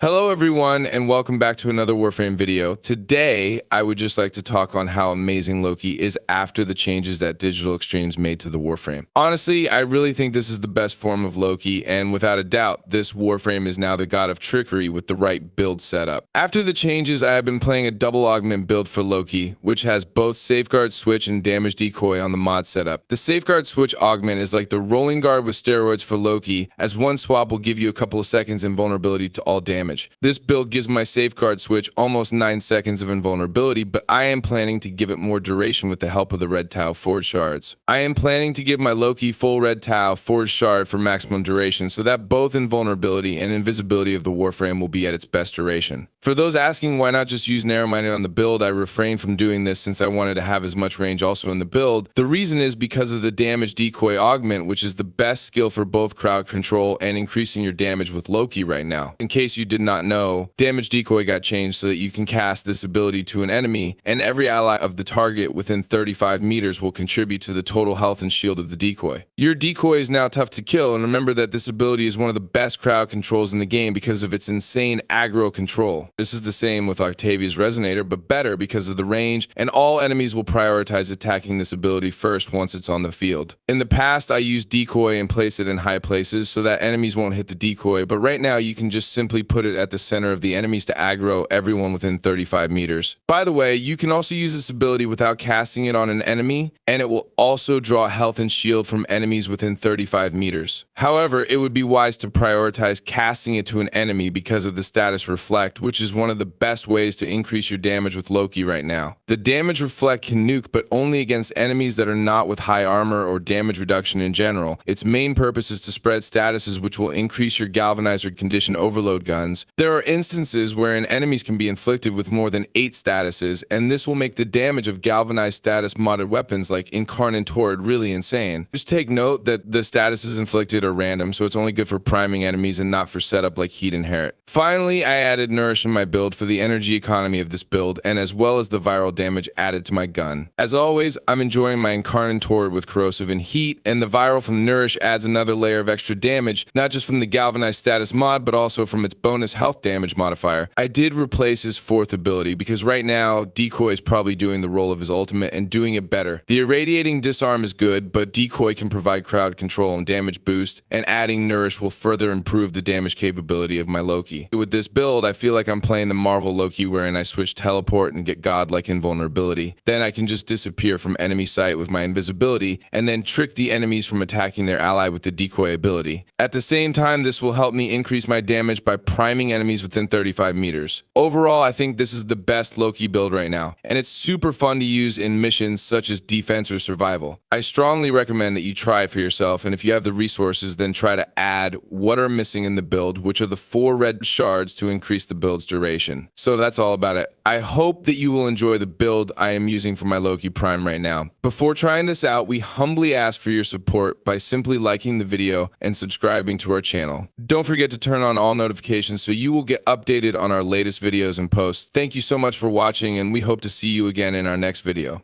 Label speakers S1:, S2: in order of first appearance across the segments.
S1: Hello everyone and welcome back to another Warframe video. Today, I would just like to talk on how amazing Loki is after the changes that Digital Extremes made to the Warframe. Honestly, I really think this is the best form of Loki, and without a doubt, this Warframe is now the god of trickery with the right build setup. After the changes, I have been playing a double augment build for Loki, which has both Safeguard Switch and Damage Decoy on the mod setup. The Safeguard Switch augment is like the rolling guard with steroids for Loki, as one swap will give you a couple of seconds invulnerability to all damage. This build gives my Safeguard Switch almost 9 seconds of invulnerability, but I am planning to give it more duration with the help of the Red Tau Forge Shards. I am planning to give my Loki full Red Tau Forge Shard for maximum duration so that both invulnerability and invisibility of the Warframe will be at its best duration. For those asking why not just use narrow-minded on the build, I refrained from doing this since I wanted to have as much range also in the build. The reason is because of the Damage Decoy augment, which is the best skill for both crowd control and increasing your damage with Loki right now. In case you did not know, Damage Decoy got changed so that you can cast this ability to an enemy, and every ally of the target within 35 meters will contribute to the total health and shield of the decoy. Your decoy is now tough to kill, and remember that this ability is one of the best crowd controls in the game because of its insane aggro control. This is the same with Octavia's Resonator, but better because of the range, and all enemies will prioritize attacking this ability first once it's on the field. In the past, I used decoy and place it in high places so that enemies won't hit the decoy, but right now you can just simply put it at the center of the enemies to aggro everyone within 35 meters. By the way, you can also use this ability without casting it on an enemy, and it will also draw health and shield from enemies within 35 meters. However, it would be wise to prioritize casting it to an enemy because of the status Reflect, which is one of the best ways to increase your damage with Loki right now. The damage Reflect can nuke, but only against enemies that are not with high armor or damage reduction in general. Its main purpose is to spread statuses which will increase your Galvanizer Condition overload guns. There are instances wherein enemies can be inflicted with more than 8 statuses, and this will make the damage of galvanized status modded weapons like Incarnate Torrid really insane. Just take note that the statuses inflicted are random, so it's only good for priming enemies and not for setup like Heat Inherit. Finally, I added Nourish in my build for the energy economy of this build, and as well as the viral damage added to my gun. As always, I'm enjoying my Incarnate Torrid with Corrosive and Heat, and the viral from Nourish adds another layer of extra damage, not just from the galvanized status mod, but also from its bonus health damage modifier. I did replace his 4th ability because right now, Decoy is probably doing the role of his ultimate and doing it better. The Irradiating Disarm is good, but Decoy can provide crowd control and damage boost, and adding Nourish will further improve the damage capability of my Loki. With this build, I feel like I'm playing the Marvel Loki wherein I switch teleport and get godlike invulnerability. Then I can just disappear from enemy sight with my invisibility, and then trick the enemies from attacking their ally with the Decoy ability. At the same time, this will help me increase my damage by priming enemies within 35 meters. Overall, I think this is the best Loki build right now, and it's super fun to use in missions such as defense or survival. I strongly recommend that you try it for yourself, and if you have the resources, then try to add what are missing in the build, which are the 4 red shards to increase the build's duration. So that's all about it. I hope that you will enjoy the build I am using for my Loki Prime right now. Before trying this out, we humbly ask for your support by simply liking the video and subscribing to our channel. Don't forget to turn on all notifications so you will get updated on our latest videos and posts. Thank you so much for watching, and we hope to see you again in our next video.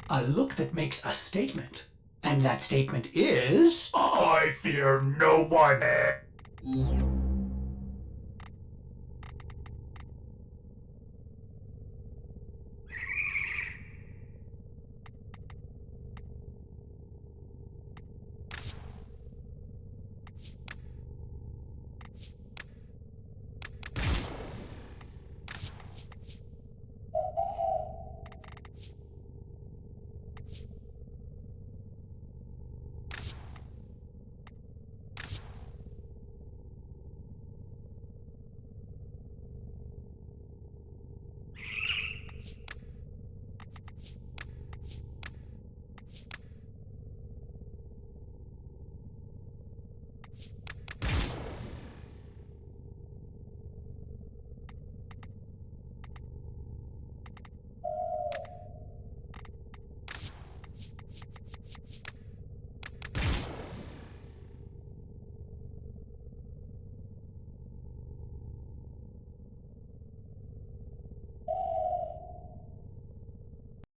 S2: A look that makes a statement. And that statement is...
S3: I fear no one.